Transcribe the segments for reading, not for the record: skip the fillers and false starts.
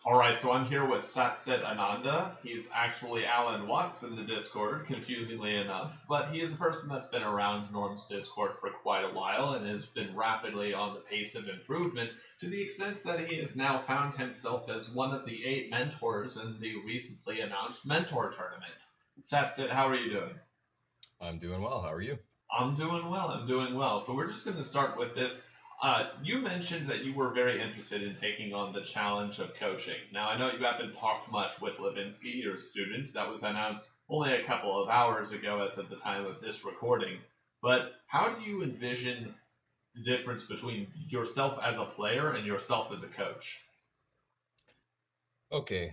All right, so I'm here with SatCitAnanda. He's actually Alan Watts in the Discord, confusingly enough, but he is a person that's been around Norm's Discord for quite a while and has been rapidly on the pace of improvement to the extent that he has now found himself as one of the 8 mentors in the recently announced mentor tournament. SatCit, how are you doing? I'm doing well. How are you? I'm doing well. I'm doing well. So we're just going to start with this. You mentioned that you were very interested in taking on the challenge of coaching. Now, I know you haven't talked much with Levinsky, your student. That was announced only a couple of hours ago, as at the time of this recording. But how do you envision the difference between yourself as a player and yourself as a coach? Okay.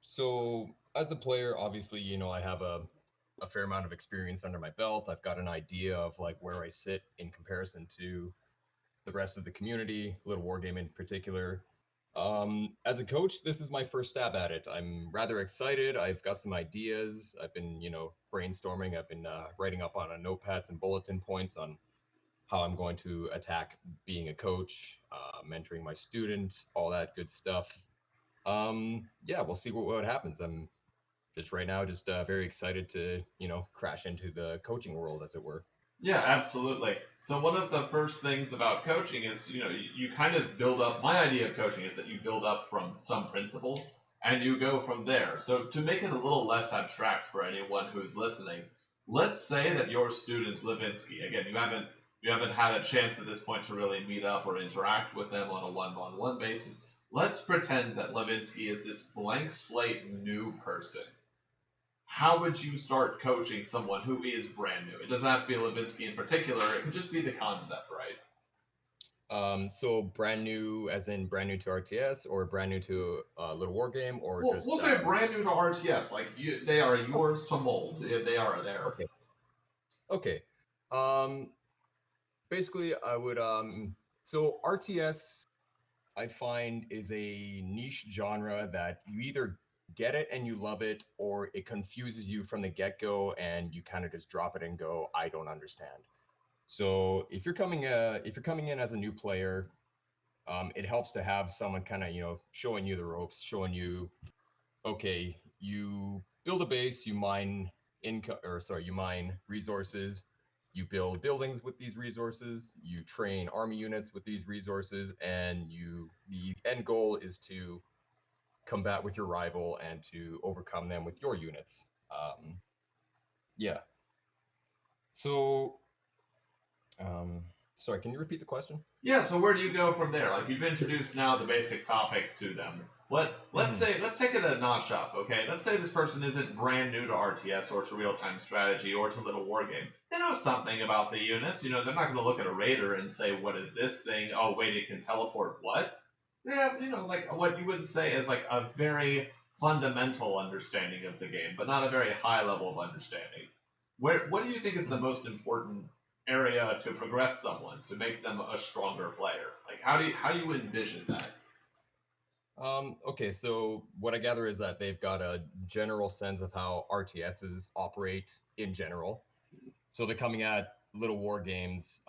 So as a player, obviously, I have a fair amount of experience under my belt. I've got an idea of like where I sit in comparison to the rest of the community, Little Wargame in particular. As a coach, this is my first stab at it. I'm rather excited. I've got some ideas. I've been, brainstorming. I've been writing up on notepads and bulletin points on how I'm going to attack being a coach, mentoring my student, all that good stuff. Yeah, we'll see what happens. I'm just right now just very excited to crash into the coaching world, as it were. Yeah, absolutely. So one of the first things about coaching is, you kind of build up. My idea of coaching is that you build up from some principles and you go from there. So to make it a little less abstract for anyone who is listening, let's say that your student Levinsky, again, you haven't had a chance at this point to really meet up or interact with them on a one-on-one basis. Let's pretend that Levinsky is this blank slate new person. How would you start coaching someone who is brand new? It doesn't have to be Levinsky in particular. It could just be the concept, right? So brand new, as in brand new to RTS, or brand new to Little War Game, or Well, just we'll say brand new to RTS. Like they are yours to mold. They are there. okay, okay. Um, Basically, I would so RTS I find is a niche genre that you either get it and you love it, or it confuses you from the get go and you kind of just drop it and go, I don't understand. So if you're coming in as a new player, it helps to have someone kind of showing you the ropes, showing you, okay, you build a base, you mine income, or sorry, you mine resources, you build buildings with these resources, you train army units with these resources, and the end goal is to combat with your rival and to overcome them with your units. Yeah. So, um, sorry, can you repeat the question? Yeah. So where do you go from there? Like you've introduced now the basic topics to them. Hmm. Let's take it a notch up. Okay. Let's say this person isn't brand new to RTS or to real time strategy or to Little Wargame. They know something about the units. They're not going to look at a raider and say, "What is this thing? Oh, wait, it can teleport." What? They have, like what you would say is like a very fundamental understanding of the game, but not a very high level of understanding. What do you think is the most important area to progress someone to make them a stronger player? Like how do you envision that? Okay, so what I gather is that they've got a general sense of how RTSs operate in general. So they're coming at Little War Games.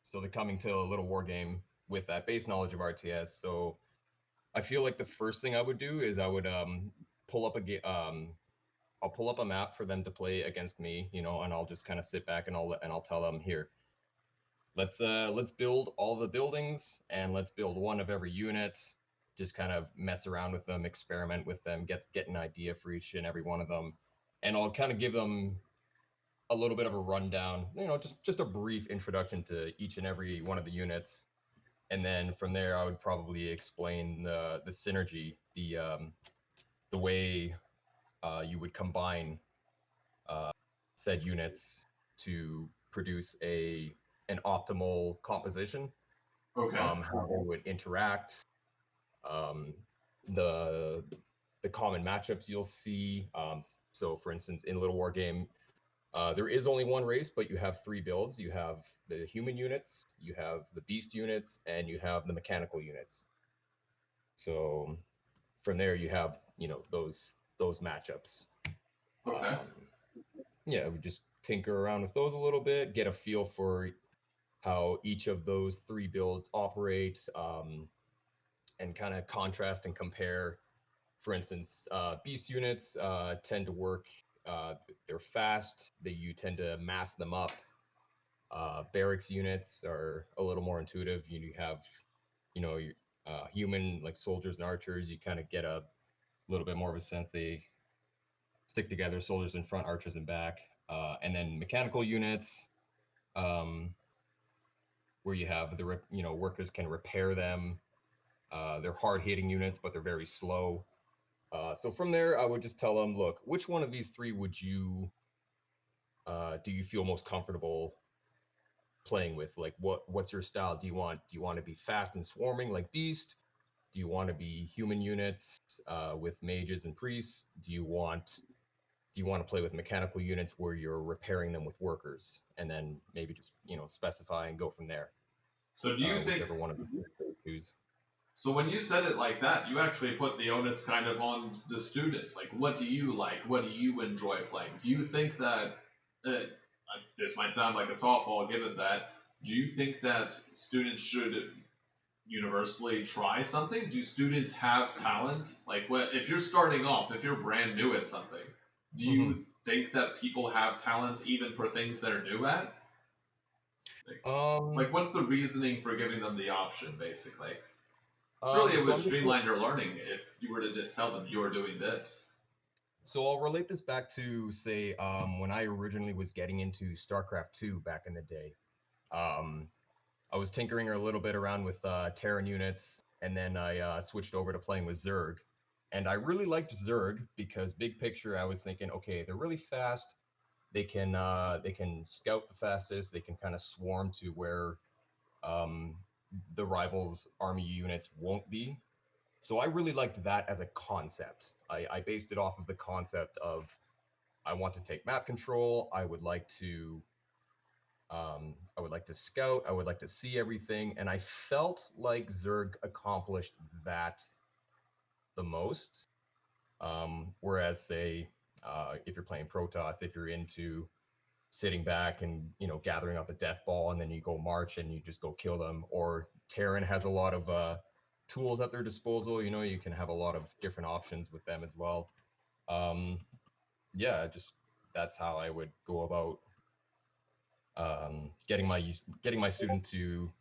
So they're coming to a Little War Game with that base knowledge of RTS. So I feel like the first thing I would do is I would pull up a I'll pull up a map for them to play against me, and I'll just kind of sit back and I'll tell them, here, let's build all the buildings and let's build one of every unit. Just kind of mess around with them, experiment with them, get an idea for each and every one of them, and I'll kind of give them a little bit of a rundown, just a brief introduction to each and every one of the units, and then from there I would probably explain the synergy, the way you would combine uh, said units to produce a an optimal composition, Okay. how they would interact, um, the the common matchups you'll see. So, for instance, in Little War Game, there is only one race, but you have 3 builds. You have the human units, you have the beast units, and you have the mechanical units. So from there, you have those matchups. Okay. Um, yeah, we just tinker around with those a little bit, get a feel for how each of those 3 builds operate, and kind of contrast and compare. For instance, beast units tend to work. They're fast. You tend to mass them up. Barracks units are a little more intuitive. You have, your human like soldiers and archers. You kind of get a little bit more of a sense they stick together. Soldiers in front, archers in back, and then mechanical units, where you have workers can repair them. They're hard hitting units, but they're very slow. So from there, I would just tell them, look, which one of these three would you do you feel most comfortable playing with? Like, what's your style? Do you want to be fast and swarming like Beast? Do you want to be human units with mages and priests? Do you want to play with mechanical units where you're repairing them with workers, and then maybe just specify and go from there? So do you think? Whichever one of the two you choose. So when you said it like that, you actually put the onus kind of on the student. Like, what do you like? What do you enjoy playing? Do you think that this might sound like a softball, given that? Do you think that students should universally try something? Do students have talent? Like, if you're starting off, if you're brand new at something, do you think that people have talent even for things they're new at? Like, what's the reasoning for giving them the option, basically? Surely it would streamline your learning if you were to just tell them you're doing this. So I'll relate this back to, say, when I originally was getting into StarCraft 2 back in the day. I was tinkering a little bit around with Terran units, and then I switched over to playing with Zerg. And I really liked Zerg because big picture, I was thinking, okay, they're really fast. They can scout the fastest. They can kind of swarm to where the rivals' army units won't be. So I really liked that as a concept. I based it off of the concept of I want to take map control. I would like to scout. I would like to see everything, and I felt like Zerg accomplished that the most. Whereas, say, if you're playing Protoss, if you're into sitting back and gathering up a death ball and then you go march and you just go kill them, or Terran has a lot of tools at their disposal. You can have a lot of different options with them as well. Yeah, just that's how I would go about getting my student to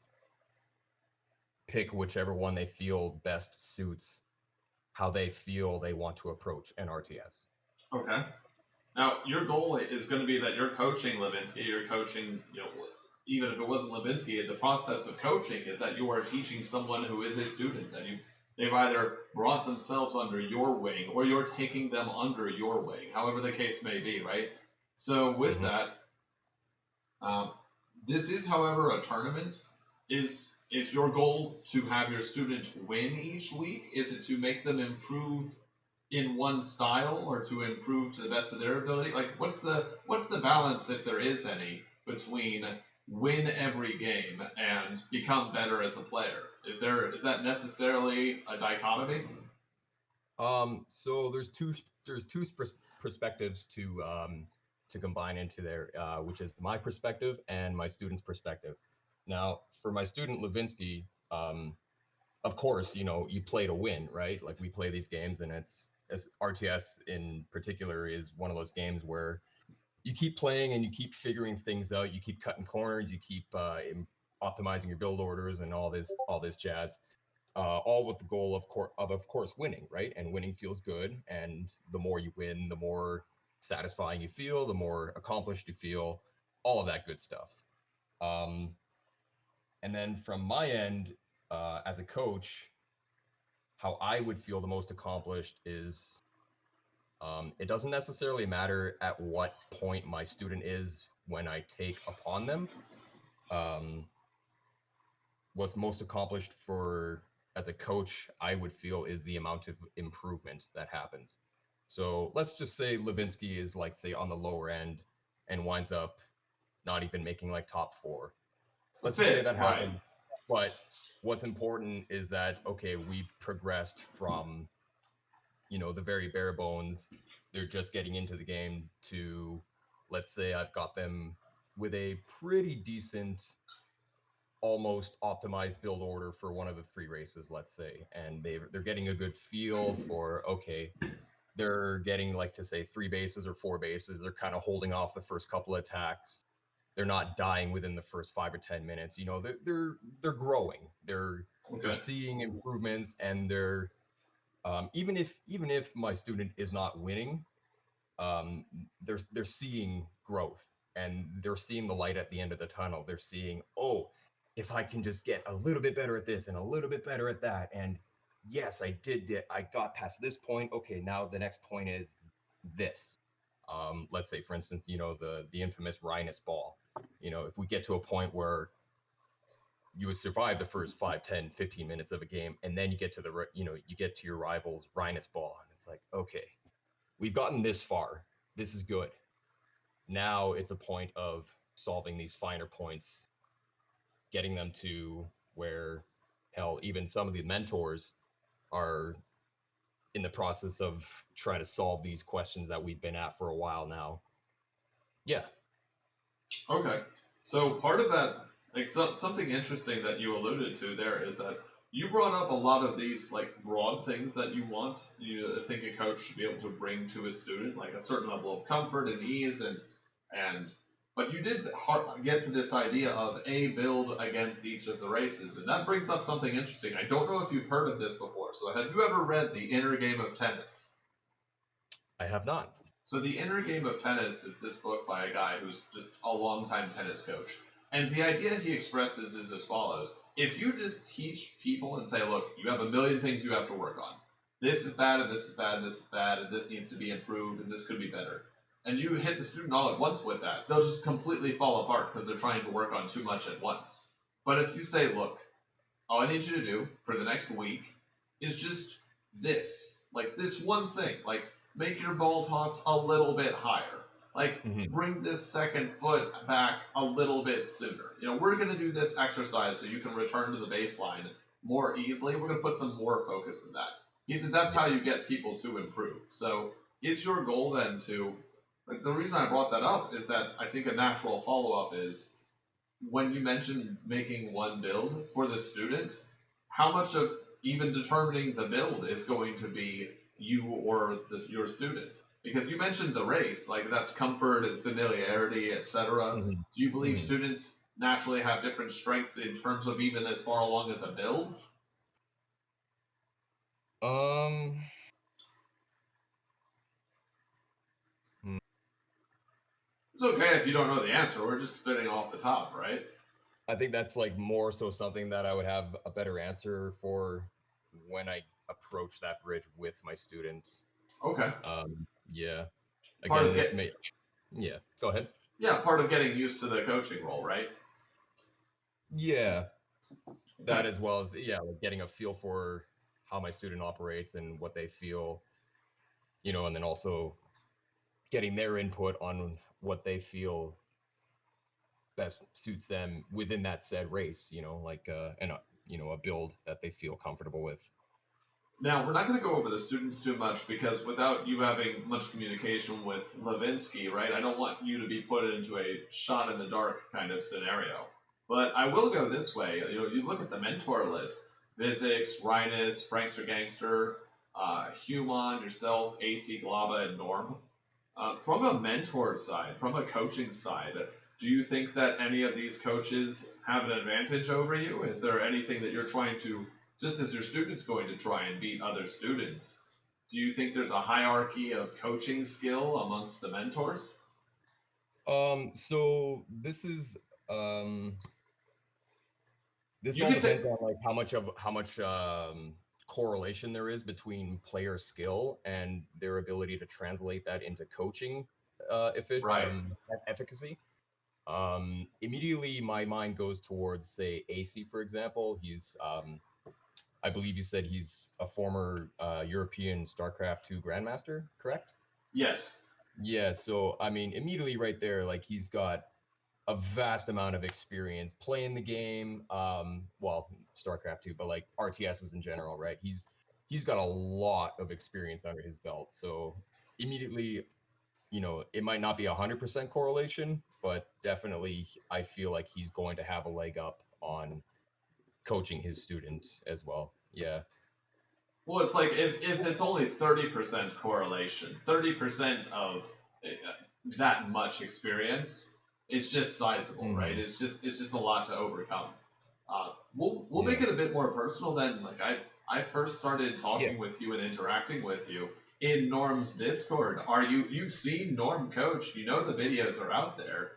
pick whichever one they feel best suits how they feel they want to approach an RTS. Okay. Now, your goal is going to be that you're coaching Levinsky, you're coaching, even if it wasn't Levinsky, the process of coaching is that you are teaching someone who is a student, that they've either brought themselves under your wing or you're taking them under your wing, however the case may be, right? So with that, this is, however, a tournament. Is your goal to have your student win each week? Is it to make them improve in one style or to improve to the best of their ability? Like, what's the balance, if there is any, between win every game and become better as a player? Is that necessarily a dichotomy? So there's two perspectives to combine into there, which is my perspective and my student's perspective. Now, for my student Levinsky, of course, you play to win, right? Like, we play these games, and it's, as RTS in particular is one of those games where you keep playing and you keep figuring things out. You keep cutting corners. You keep optimizing your build orders and all this jazz. All with the goal of course winning, right? And winning feels good, and the more you win, the more satisfying you feel, the more accomplished you feel, all of that good stuff. And then from my end, as a coach, how I would feel the most accomplished is it doesn't necessarily matter at what point my student is when I take upon them. What's most accomplished for as a coach, I would feel, is the amount of improvement that happens. So let's just say Levinsky is, like, say, on the lower end and winds up not even making like top 4. Let's just say that happened. Right. But what's important is that, okay, we've progressed from, the very bare bones, they're just getting into the game, to, let's say, I've got them with a pretty decent almost optimized build order for one of the 3 races, let's say, and they're getting a good feel for, okay, they're getting, like, to say 3 bases or 4 bases. They're kind of holding off the first couple of attacks. They're not dying within the first 5 or 10 minutes. You know, they're growing. They're seeing improvements, and they're even if my student is not winning, they're seeing growth, and they're seeing the light at the end of the tunnel. They're seeing, oh, if I can just get a little bit better at this and a little bit better at that, and yes, I did it. I got past this point. Okay, now the next point is this. Let's say, for instance, you know, the infamous Rynus ball. You know, if we get to a point where you would survive the first 5, 10, 15 minutes of a game, and then you get to you get to your rival's Rynus ball, and it's like, okay, we've gotten this far. This is good. Now it's a point of solving these finer points, getting them to where, hell, even some of the mentors are in the process of trying to solve these questions that we've been at for a while now. Yeah. Okay. So part of that, like something interesting that you alluded to there is that you brought up a lot of these like broad things that you want. You think a coach should be able to bring to his student, like a certain level of comfort and ease, and but you did get to this idea of a build against each of the races, and that brings up something interesting. I don't know if you've heard of this before. So have you ever read The Inner Game of Tennis? I have not. So The Inner Game of Tennis is this book by a guy who's just a longtime tennis coach. And the idea he expresses is as follows. If you just teach people and say, look, you have a million things you have to work on. This is bad, and this is bad, and this is bad, and this needs to be improved, and this could be better. And you hit the student all at once with that, they'll just completely fall apart because they're trying to work on too much at once. But if you say, look, all I need you to do for the next week is just this. Like this one thing. Like make your ball toss a little bit higher. Like bring this second foot back a little bit sooner. You know, we're going to do this exercise so you can return to the baseline more easily. We're going to put some more focus in that. He said that's how you get people to improve. So is your goal then to, like, the reason I brought that up is that I think a natural follow-up is when you mentioned making one build for the student, how much of even determining the build is going to be you or your student? Because you mentioned the race, like that's comfort and familiarity, etc. Do you believe students naturally have different strengths in terms of even as far along as a build? It's okay if you don't know the answer. We're just spitting off the top, right? I think that's like more so something that I would have a better answer for when I approach that bridge with my students. Okay. Yeah. Part Again, of yeah. Go ahead. Yeah, part of getting used to the coaching role, right? Yeah. That as well as like getting a feel for how my student operates and what they feel, you know, and then also getting their input on what they feel best suits them within that said race, you know, like a build that they feel comfortable with. Now, we're not going to go over the students too much because without you having much communication with Levinsky, right, I don't want you to be put into a shot in the dark kind of scenario. But I will go this way. You know, you look at the mentor list, Visix, Rynus, PranksterGangster, Humon, yourself, Aicy, Glaba, and Norm. From a mentor side, from a coaching side, do you think that any of these coaches have an advantage over you? Is there anything that you're trying to, just as your student's going to try and beat other students, do you think there's a hierarchy of coaching skill amongst the mentors? So this is this all depends on like how much correlation there is between player skill and their ability to translate that into coaching efficacy. Immediately my mind goes towards, say, Aicy, for example. He's I believe you said he's a former European StarCraft 2 Grandmaster, correct? Yes. Yeah, so I mean, immediately right there, like he's got a vast amount of experience playing the game. Well, StarCraft 2, but like RTSs in general, right? He's got a lot of experience under his belt. So immediately, you know, it might not be 100% correlation, but definitely I feel like he's going to have a leg up on coaching his students as well. Yeah. Well, it's like if it's only 30% correlation, 30% of that much experience, it's just sizable, right? Hmm. It's just a lot to overcome. We'll make Yeah. it a bit more personal then. Like I first started Yeah. talking with you and interacting with you in Norm's Discord. You've seen Norm coach? You know the videos are out there.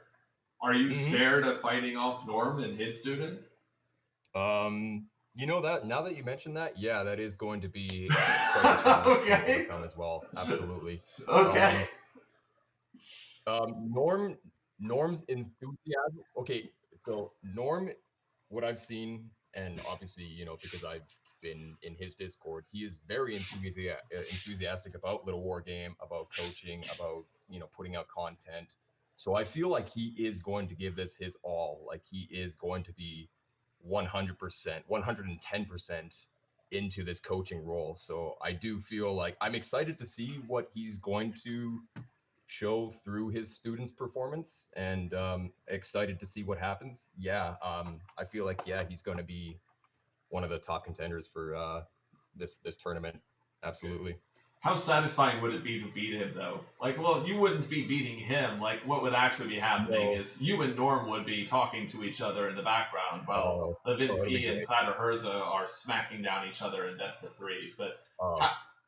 Are you Hmm. scared of fighting off Norm and his student? You know that now that you mentioned that, yeah, that is going to be quite a challenge to Okay. overcome as well. Absolutely. Okay. Um, Norm's enthusiasm. Okay, so Norm, what I've seen, and obviously, because I've been in his Discord, he is very enthusiastic about Little War Game, about coaching, about putting out content. So I feel like he is going to give this his all. Like he is going to be 100%, 110% into this coaching role. So I do feel like I'm excited to see what he's going to show through his students' performance, and excited to see what happens. Yeah, I feel like he's going to be one of the top contenders for this tournament. Okay. Absolutely. How satisfying would it be to beat him, though? Like, well, you wouldn't be beating him. Like, what would actually be happening No. is you and Norm would be talking to each other in the background while Oh, oh, it'll be Levinsky and great. Klatter Herza are smacking down each other in best of threes. But Oh,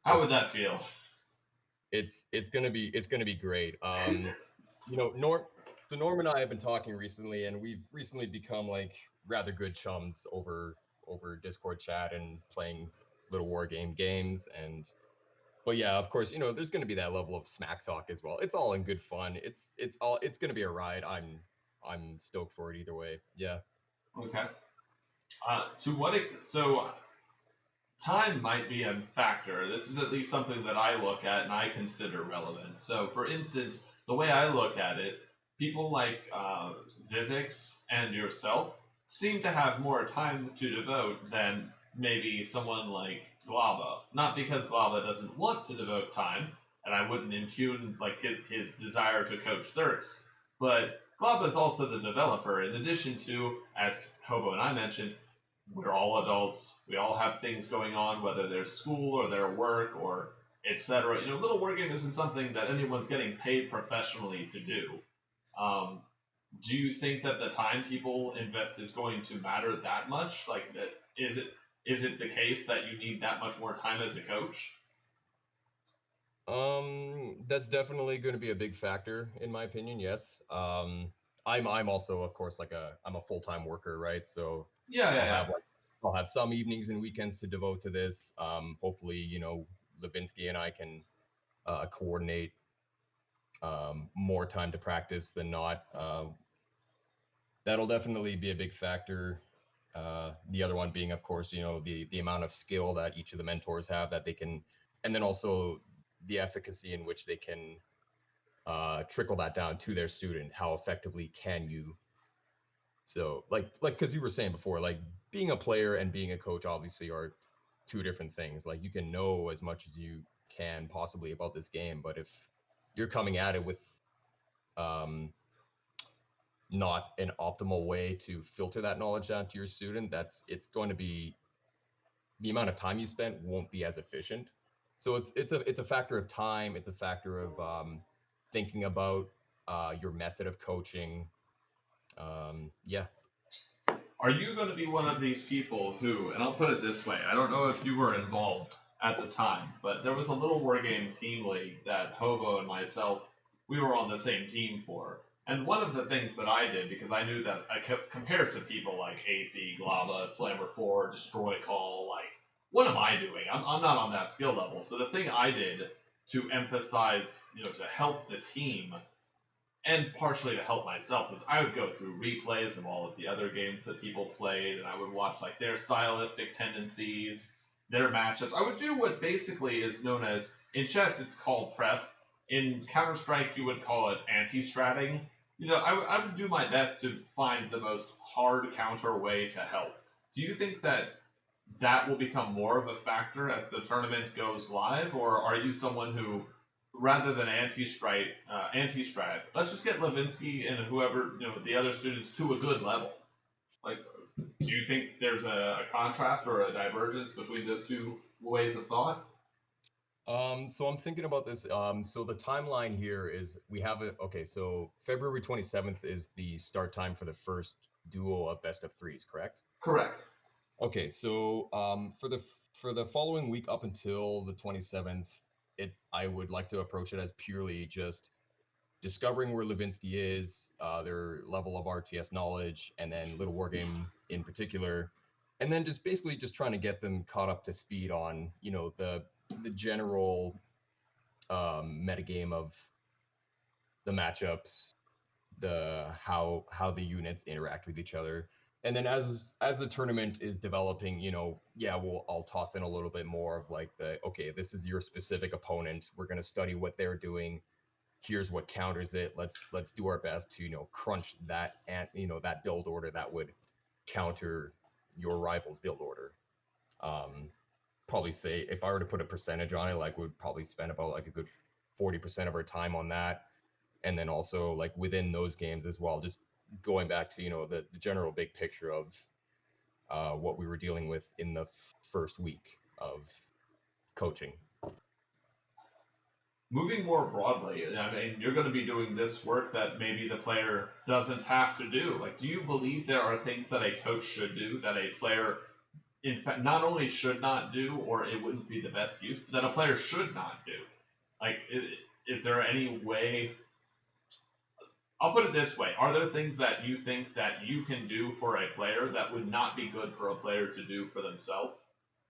how it's would that feel? it's gonna be great. Norm. So Norm and I have been talking recently, and we've recently become like rather good chums over Discord chat and playing little war games. And but yeah, of course, there's going to be that level of smack talk as well. It's all in good fun. It's going to be a ride. I'm stoked for it either way. Yeah. Okay. To what extent? So time might be a factor. This is at least something that I look at and I consider relevant. So, for instance, the way I look at it, people like Visix and yourself seem to have more time to devote than maybe someone like Glaba. Not because Glaba doesn't want to devote time, and I wouldn't impugn like his desire to coach therx, but Glaba is also the developer. In addition to, as Hobo and I mentioned, we're all adults. We all have things going on, whether there's school or their work or etc. Little wargame isn't something that anyone's getting paid professionally to do. Um, do you think that the time people invest is going to matter that much? Like, is it the case that you need that much more time as a coach? That's definitely going to be a big factor in my opinion. Yes. I'm also, of course, I'm a full-time worker, right? So Yeah, yeah, I'll yeah. have like I'll have some evenings and weekends to devote to this. Hopefully, Levinsky and I can coordinate more time to practice than not. That'll definitely be a big factor. The other one being, of course, the amount of skill that each of the mentors have that they can, and then also the efficacy in which they can trickle that down to their student. How effectively can you? So, like, because you were saying before, like being a player and being a coach obviously are two different things. Like, you can know as much as you can possibly about this game, but if you're coming at it with um, not an optimal way to filter that knowledge down to your student, it's going to be the amount of time you spent won't be as efficient. So it's a factor of time. It's a factor of thinking about your method of coaching. Yeah. Are you going to be one of these people who, and I'll put it this way, I don't know if you were involved at the time, but there was a little wargame team league that Hobo and myself, we were on the same team for. And one of the things that I did, because I knew that I kept compared to people like Aicy, Glaba, Slammer 4, Destroy Call, like, what am I doing? I'm not on that skill level. So the thing I did to emphasize, to help the team and partially to help myself is I would go through replays of all of the other games that people played, and I would watch like their stylistic tendencies, their matchups. I would do what basically is known as in chess it's called prep. In Counter Strike you would call it anti-stratting. I would do my best to find the most hard counter way to help. Do you think that will become more of a factor as the tournament goes live, or are you someone who, rather than anti-strat, let's just get Levinsky and whoever the other students to a good level? Like, do you think there's a contrast or a divergence between those two ways of thought? So I'm thinking about this. So the timeline here is we have it. Okay, so February 27th is the start time for the first duo of best of threes, correct? Correct. Okay, so for the following week up until the 27th, I would like to approach it as purely just discovering where Levinsky is, their level of RTS knowledge, and then Little Wargame in particular, and then just basically just trying to get them caught up to speed on the general metagame of the matchups, the how the units interact with each other. And then as the tournament is developing, yeah, I'll toss in a little bit more of like okay, this is your specific opponent. We're going to study what they're doing. Here's what counters it. Let's do our best to crunch that, and that build order that would counter your rival's build order. Probably say, if I were to put a percentage on it, like we'd probably spend about like a good 40% of our time on that. And then also like within those games as well, just going back to the general big picture of what we were dealing with in the first week of coaching. Moving more broadly, I mean, you're going to be doing this work that maybe the player doesn't have to do. Like, do you believe there are things that a coach should do that a player, in fact, not only should not do, or it wouldn't be the best use, but that a player should not do? Like, is there any way? I'll put it this way: are there things that you think that you can do for a player that would not be good for a player to do for themselves,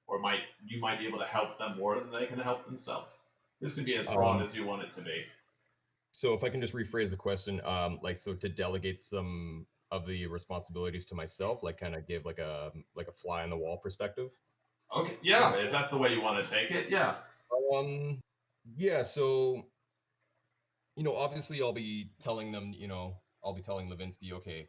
or you might be able to help them more than they can help themselves? This could be as broad as you want it to be. So if I can just rephrase the question, so to delegate some of the responsibilities to myself, like kind of give like a fly on the wall perspective. Okay, yeah, if that's the way you want to take it, yeah. Yeah, so obviously I'll be telling them, I'll be telling Levinsky, okay,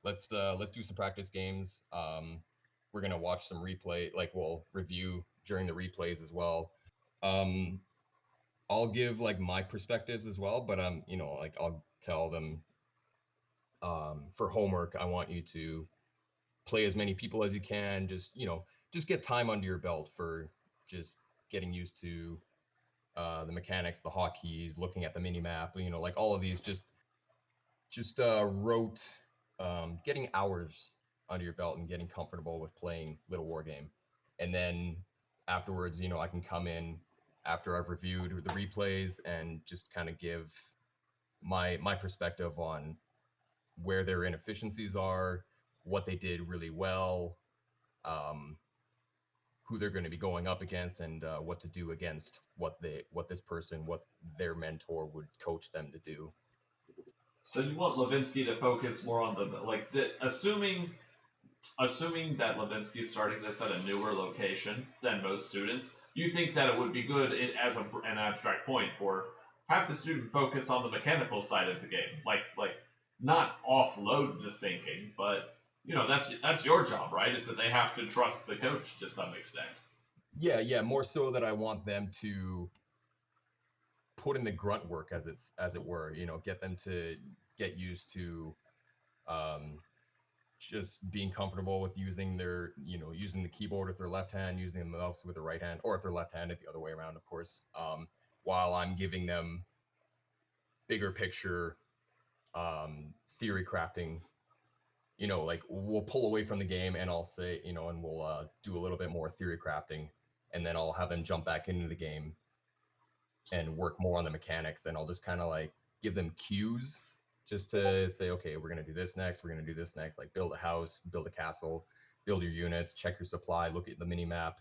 let's do some practice games. We're gonna watch some replay, like we'll review during the replays as well. I'll give like my perspectives as well, but like I'll tell them, for homework, I want you to play as many people as you can. Just get time under your belt for just getting used to the mechanics, the hotkeys, looking at the mini map. Like all of these, just wrote, getting hours under your belt and getting comfortable with playing Little War Game, and then afterwards, I can come in after I've reviewed the replays and just kind of give my perspective on where their inefficiencies are, what they did really well, who they're going to be going up against, and what to do against what their mentor would coach them to do. So you want Levinsky to focus more on assuming that Levinsky's starting this at a newer location than most students, you think that it would be good as an abstract point for have the student focus on the mechanical side of the game, like not offload the thinking, but that's your job, right? Is that they have to trust the coach to some extent. Yeah, more so that I want them to put in the grunt work, as it were. Get them to get used to just being comfortable with using using the keyboard with their left hand, using the mouse with the right hand, or if they're left-handed, the other way around, of course. While I'm giving them bigger picture theory crafting. Like we'll pull away from the game and I'll say, and we'll do a little bit more theory crafting, and then I'll have them jump back into the game and work more on the mechanics, and I'll just kind of like give them cues just to say, okay, we're going to do this next, we're going to do this next, like build a house, build a castle, build your units, check your supply, look at the mini map.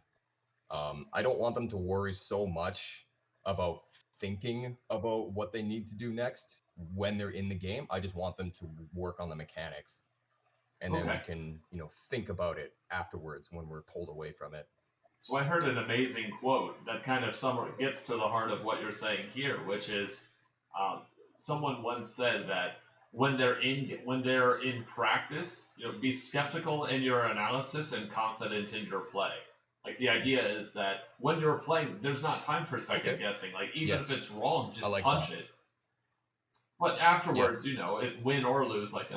I don't want them to worry so much about thinking about what they need to do next when they're in the game. I just want them to work on the mechanics, and then we can think about it afterwards when we're pulled away from it. So I heard an amazing quote that kind of somewhat gets to the heart of what you're saying here, which is someone once said that when they're in practice, be skeptical in your analysis and confident in your play. Like the idea is that when you're playing, there's not time for second guessing. Like even if it's wrong, just punch it. But afterwards, it win or lose, like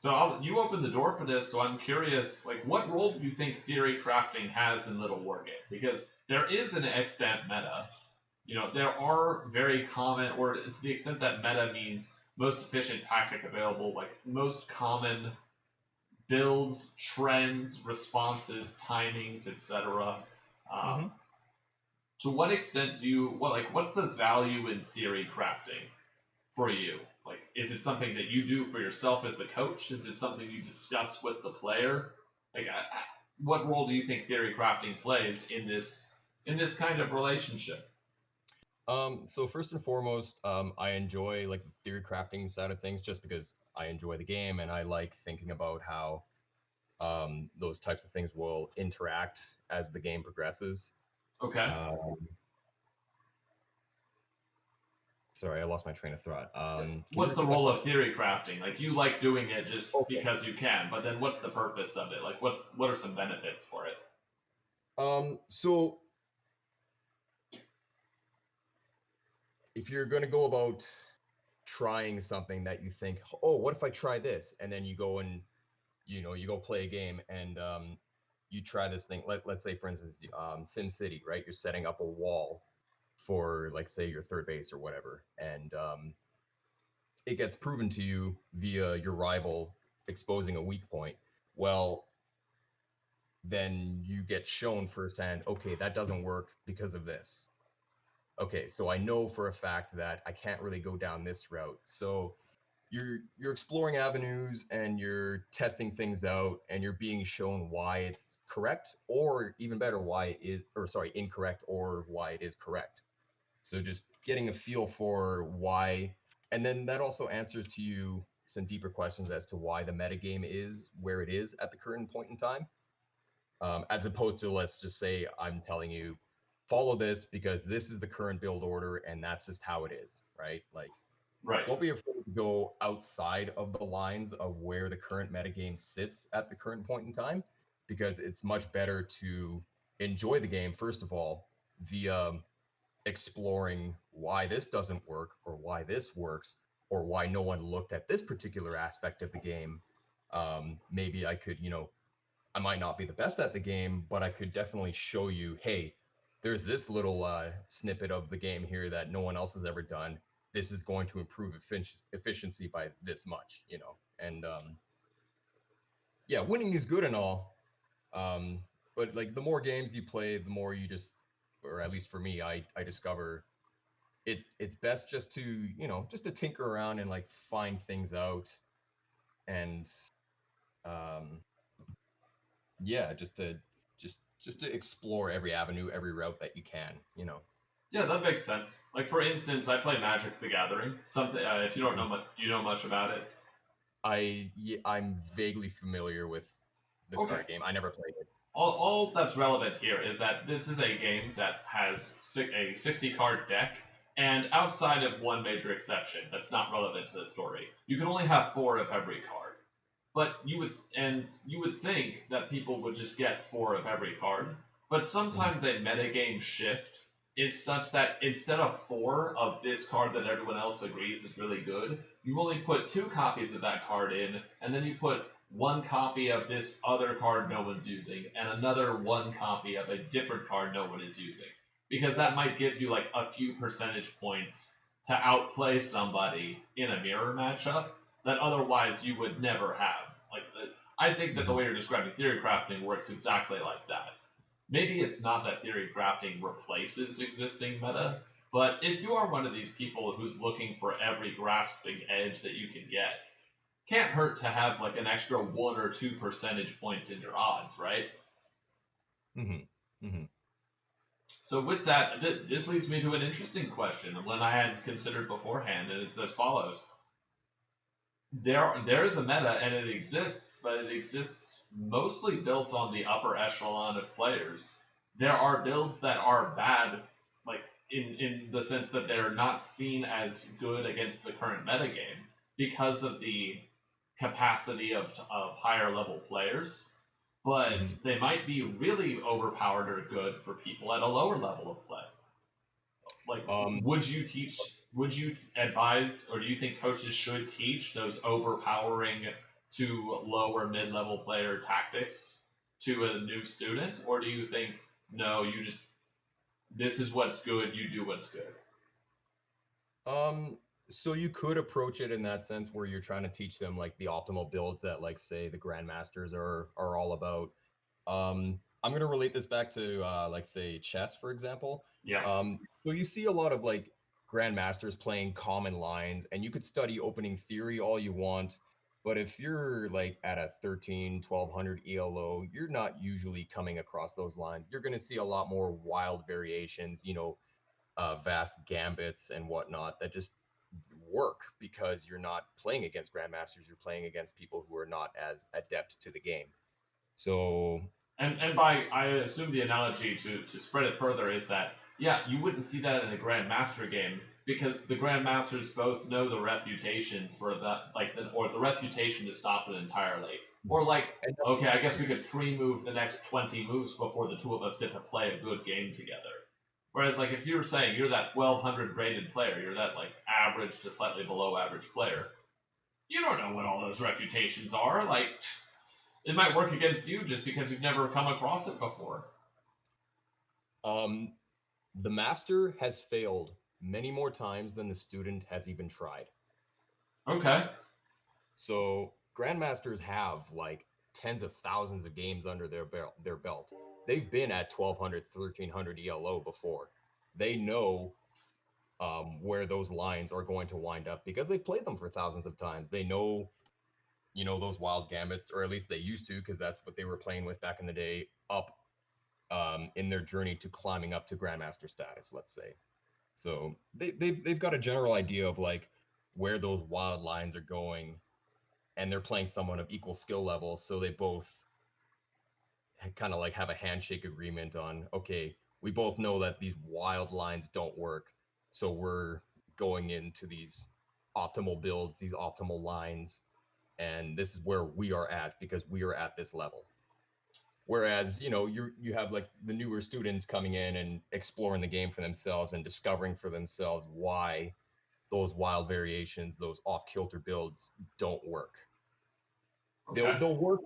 So you opened the door for this, so I'm curious, like, what role do you think theory crafting has in Little Wargame? Because there is an extant meta. There are very common, or to the extent that meta means most efficient tactic available, like most common builds, trends, responses, timings, etc. Mm-hmm. To what extent what's the value in theory crafting for you? Like, is it something that you do for yourself as the coach? Is it something you discuss with the player? Like, what role do you think theory crafting plays in this kind of relationship? So first and foremost, I enjoy like the theory crafting side of things just because I enjoy the game and I like thinking about how those types of things will interact as the game progresses. Okay. Um, sorry, I lost my train of thought. Can you What's the repeat that role of question? theory crafting? Like, you like doing it just Okay. because you can, but then what's the purpose of it? Like, what are some benefits for it? So if you're going to go about trying something that you think, oh, what if I try this? And then you go and, you go play a game and you try this thing. Let's say, for instance, Sin City, right? You're setting up a wall for, like, say, your third base or whatever. And it gets proven to you via your rival exposing a weak point. Well, then you get shown firsthand, okay, that doesn't work because of this. Okay, so I know for a fact that I can't really go down this route. So you're exploring avenues and you're testing things out and you're being shown why it's correct, or even better, why it is, or sorry, incorrect, or why it is correct. So just getting a feel for why, and then that also answers to you some deeper questions as to why the metagame is where it is at the current point in time, as opposed to, let's just say, I'm telling you, follow this because this is the current build order and that's just how it is, right? Like, Right. don't be afraid to go outside of the lines of where the current metagame sits at the current point in time, because it's much better to enjoy the game, first of all, via exploring why this doesn't work or why this works or why no one looked at this particular aspect of the game. Maybe I could, I might not be the best at the game, but I could definitely show you, hey, there's this little snippet of the game here that no one else has ever done. This is going to improve efficiency by this much, And yeah, winning is good and all, but like the more games you play, the more you just, or at least for me, I discover it's best just to just to tinker around and like find things out and um yeah, just to explore every avenue, every route that you can. Yeah, that makes sense. Like, for instance, I play Magic the Gathering. Something, if you don't Mhm. know much, do you know much about it? I'm vaguely familiar with the Okay. card game. I never played it. All that's relevant here is that this is a game that has a 60 card deck, and outside of one major exception that's not relevant to the story, you can only have 4 of every card. But you would think that people would just get 4 of every card, but Mhm. sometimes a metagame shift is such that instead of 4 of this card that everyone else agrees is really good, you only put 2 copies of that card in, and then you put 1 copy of this other card no one's using, and another 1 copy of a different card no one is using. Because that might give you like a few percentage points to outplay somebody in a mirror matchup that otherwise you would never have. Like, I think that the Mhm. way you're describing theory crafting works exactly like that. Maybe it's not that theory crafting replaces existing meta, but if you are one of these people who's looking for every grasping edge that you can get, can't hurt to have like an extra 1 or 2 percentage points in your odds, right? Mhm. Mhm. So with that, this leads me to an interesting question, one I had considered beforehand, and it's as follows: there is a meta and it exists, but it exists mostly built on the upper echelon of players. There are builds that are bad, like in the sense that they're not seen as good against the current metagame because of the capacity of higher level players, but Mhm. they might be really overpowered or good for people at a lower level of play. Like, Um, would you advise, or do you think coaches should teach those overpowering to low or mid-level player tactics to a new student, or do you think no, you just this is what's good, you do what's good? So you could approach it in that sense where you're trying to teach them like the optimal builds that like say the grandmasters are all about. I'm gonna relate this back to like say chess, for example. Yeah. So you see a lot of like grandmasters playing common lines, and you could study opening theory all you want, but if you're like at a 13, 1200 ELO, you're not usually coming across those lines. You're gonna see a lot more wild variations, vast gambits and whatnot that just work because you're not playing against grandmasters. You're playing against people who are not as adept to the game. So And by I assume the analogy to spread it further is that yeah, you wouldn't see that in a grandmaster game because the grandmasters both know the refutations for that or the refutation to stop it entirely. Or like, and okay, I guess we could pre-move the next 20 moves before the two of us get to play a good game together. Whereas like if you were saying you're that 1200 rated player, you're that like average to slightly below average player, you don't know what all those refutations are. Like it might work against you just because you've never come across it before. um, the master has failed many more times than the student has even tried. Okay. So grandmasters have like tens of thousands of games under their belt. They've been at 1200, 1300 ELO before. They know where those lines are going to wind up because they've played them for thousands of times. They know, those wild gambits, or at least they used to, because that's what they were playing with back in the day, up in their journey to climbing up to grandmaster status, let's say. So they've got a general idea of like where those wild lines are going, and they're playing someone of equal skill level, so they both kind of like have a handshake agreement on, okay, we both know that these wild lines don't work, so we're going into these optimal builds, these optimal lines, and this is where we are at because we are at this level. Whereas, you have like the newer students coming in and exploring the game for themselves and discovering for themselves why those wild variations, those off kilter builds don't work. Okay. They'll work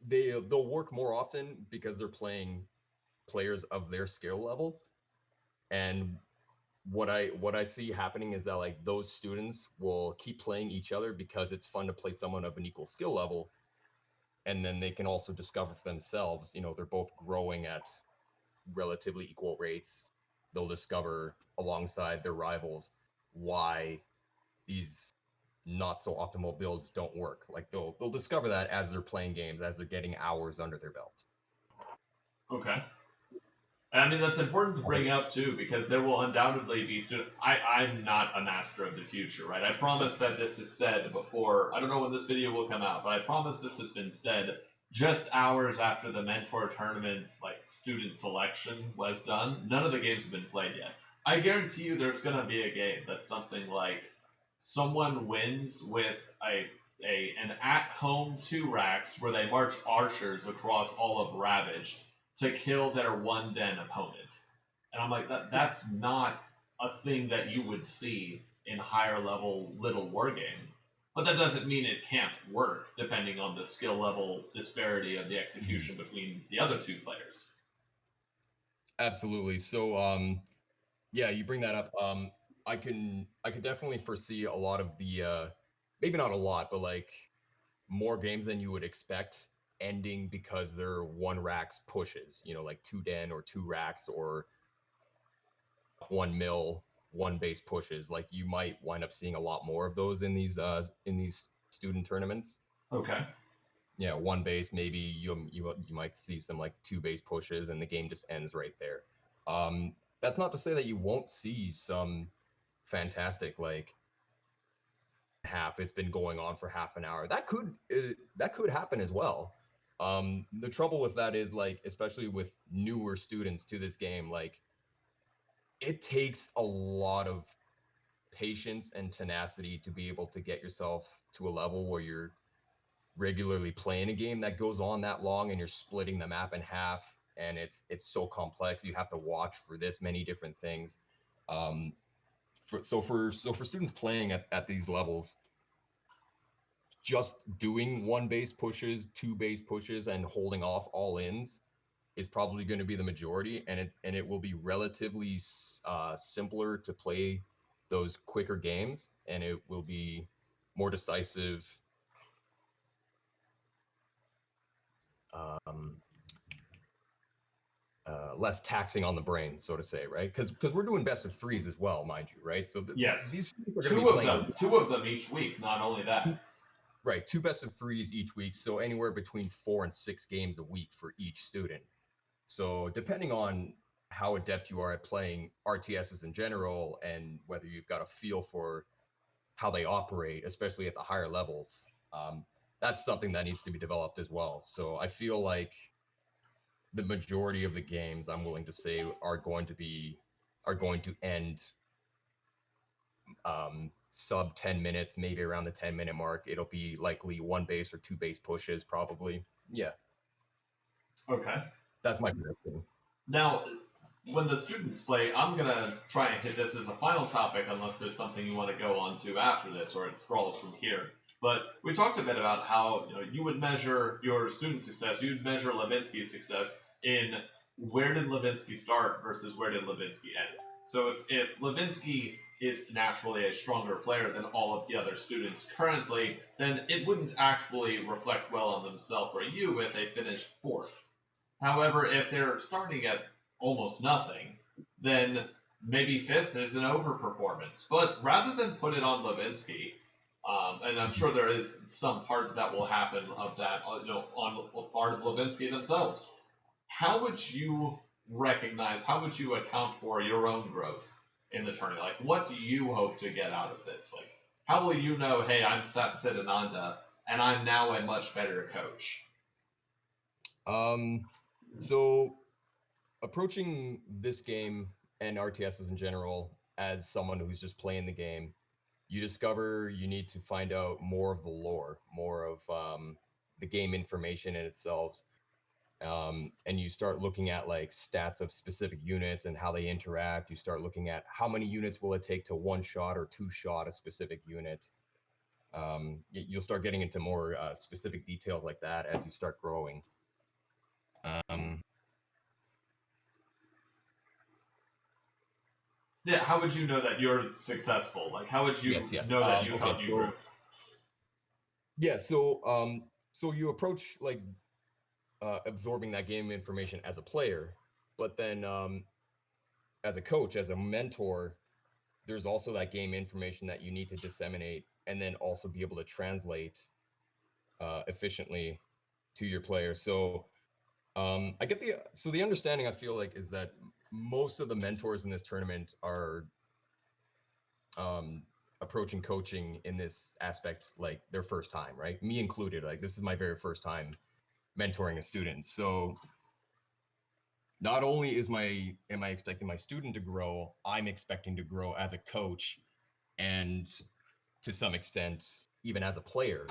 they'll work more often because they're playing players of their skill level. And what I see happening is that like those students will keep playing each other because it's fun to play someone of an equal skill level, and then they can also discover for themselves, they're both growing at relatively equal rates. They'll discover alongside their rivals why these not so optimal builds don't work. Like they'll discover that as they're playing games, as they're getting hours under their belt. Okay. And I mean that's important to bring up too because there will undoubtedly be students. I'm not a master of the future, right? I promise that this is said before. I don't know when this video will come out, but I promise this has been said just hours after the mentor tournament's like student selection was done. None of the games have been played yet. I guarantee you there's gonna be a game that's something like someone wins with an at-home 2-racks where they march archers across all of Ravaged to kill their one den opponent. And I'm like, that's not a thing that you would see in higher level little wargame. But that doesn't mean it can't work depending on the skill level disparity of the execution between the other two players. Absolutely. So yeah, you bring that up. I could definitely foresee a lot of the maybe not a lot, but like more games than you would expect ending because they're one racks pushes, like two den or two racks or 1 mil, one base pushes. Like you might wind up seeing a lot more of those in these student tournaments. Okay. Yeah, one base, maybe you might see some like two base pushes and the game just ends right there. That's not to say that you won't see some fantastic like half. It's been going on for half an hour. That could happen as well. The trouble with that is like, especially with newer students to this game, like it takes a lot of patience and tenacity to be able to get yourself to a level where you're regularly playing a game that goes on that long and you're splitting the map in half, and it's so complex. You have to watch for this many different things. For students playing at these levels, just doing 1 base pushes, 2 base pushes, and holding off all ins is probably going to be the majority, and it will be relatively simpler to play those quicker games, and it will be more decisive. Less taxing on the brain, so to say, right? Because we're doing best of 3s as well, mind you, right? So yes, these are going to be playing two of them each week. Not only that, right, 2 best of 3s each week, so anywhere between 4 and 6 games a week for each student. So depending on how adept you are at playing RTSs in general, and whether you've got a feel for how they operate, especially at the higher levels, that's something that needs to be developed as well. So I feel like the majority of the games, I'm willing to say, are going to end sub 10 minutes, maybe around the 10-minute mark. It'll be likely 1 base or 2 base pushes, probably. Yeah. Okay. That's my prediction. Now, when the students play, I'm going to try and hit this as a final topic, unless there's something you want to go on to after this, or it scrolls from here. But we talked a bit about how you would measure your student success. You'd measure Levinsky's success in where did Levinsky start versus where did Levinsky end. So if Levinsky is naturally a stronger player than all of the other students currently, then it wouldn't actually reflect well on themselves or you if they finished 4th. However, if they're starting at almost nothing, then maybe 5th is an overperformance. But rather than put it on Levinsky, and I'm sure there is some part that will happen of that, on part of Levinsky themselves. How would you recognize? How would you account for your own growth in the tournament? Like, what do you hope to get out of this? Like, how will you know? Hey, I'm SatCitAnanda, and I'm now a much better coach. So approaching this game and RTSs in general as someone who's just playing the game, you discover you need to find out more of the lore, more of the game information in itself. And you start looking at like stats of specific units and how they interact. You start looking at how many units will it take to 1-shot or 2-shot a specific unit. You'll start getting into more specific details like that as you start growing. Yeah, how would you know that you're successful? Like, how would you know that you thought you grew? Yeah, so you approach like absorbing that game information as a player, but then as a coach, as a mentor, there's also that game information that you need to disseminate and then also be able to translate efficiently to your players. So I get the understanding I feel like is that most of the mentors in this tournament are approaching coaching in this aspect like their first time, right? Me included. Like, this is my very first time mentoring a student. So not only am I expecting my student to grow, I'm expecting to grow as a coach, and to some extent even as a player,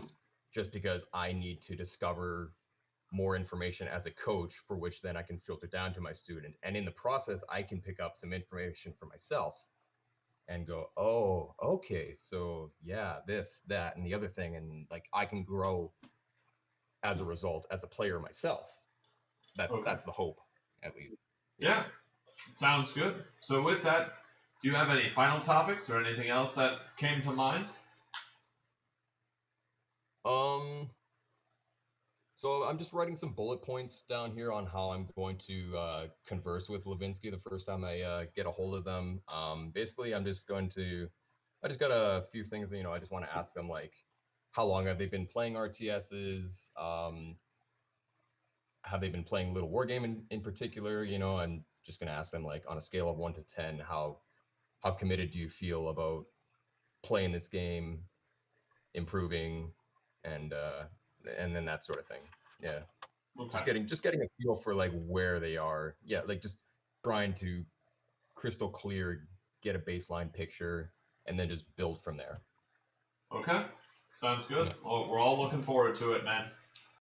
just because I need to discover more information as a coach, for which then I can filter down to my student. And in the process, I can pick up some information for myself and go, oh, okay, so yeah, this, that, and the other thing. And like, I can grow as a result as a player myself. That's the hope, at least. Yeah, sounds good. So with that, do you have any final topics or anything else that came to mind? So I'm just writing some bullet points down here on how I'm going to converse with Levinsky the first time I get a hold of them. Basically, I just got a few things that, I just want to ask them, like, how long have they been playing RTSs? Have they been playing Little War Game in particular? I'm just going to ask them, like, on a scale of 1 to 10, how committed do you feel about playing this game, improving, and then that sort of thing. Yeah. Okay. Just getting a feel for like where they are. Yeah, like just trying to crystal clear get a baseline picture and then just build from there. Okay. Sounds good. Yeah. Well, we're all looking forward to it, man.